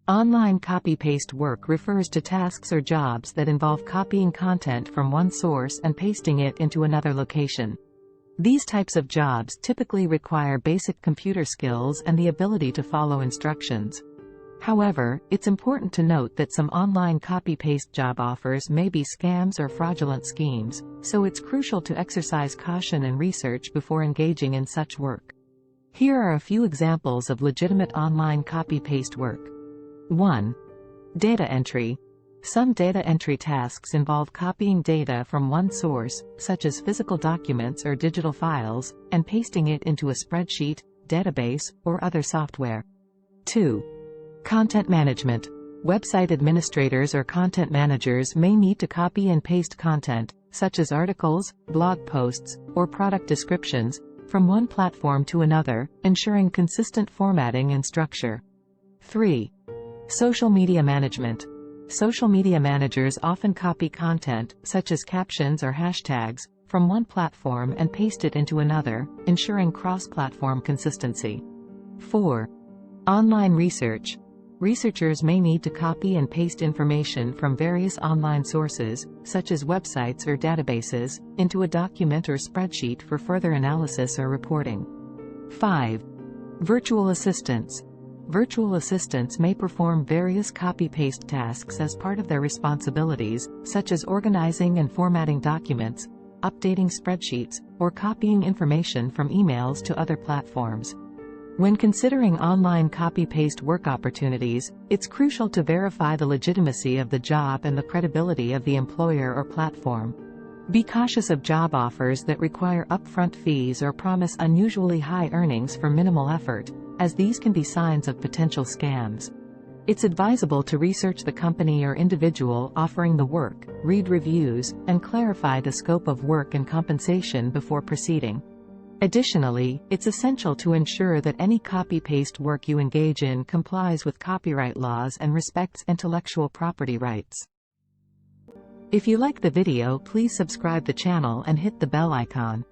Online copy-paste work refers to tasks or jobs that involve copying content from one source and pasting it into another location. These types of jobs typically require basic computer skills and the ability to follow instructions. However, it's important to note that some online copy-paste job offers may be scams or fraudulent schemes, so it's crucial to exercise caution and research before engaging in such work. Here are a few examples of legitimate online copy-paste work. 1. Data entry. Some data entry tasks involve copying data from one source, such as physical documents or digital files, and pasting it into a spreadsheet, database, or other software. 2. Content management. Website administrators or content managers may need to copy and paste content, such as articles, blog posts, or product descriptions, from one platform to another, ensuring consistent formatting and structure. 3. Social media management. Social media managers often copy content, such as captions or hashtags, from one platform and paste it into another, ensuring cross-platform consistency. 4. Online research. Researchers may need to copy and paste information from various online sources, such as websites or databases, into a document or spreadsheet for further analysis or reporting. 5. Virtual assistants. Virtual assistants may perform various copy-paste tasks as part of their responsibilities, such as organizing and formatting documents, updating spreadsheets, or copying information from emails to other platforms. When considering online copy-paste work opportunities, it's crucial to verify the legitimacy of the job and the credibility of the employer or platform. Be cautious of job offers that require upfront fees or promise unusually high earnings for minimal effort, as these can be signs of potential scams. It's advisable to research the company or individual offering the work, read reviews, and clarify the scope of work and compensation before proceeding. Additionally, it's essential to ensure that any copy-paste work you engage in complies with copyright laws and respects intellectual property rights. If you like the video, please subscribe the channel and hit the bell icon.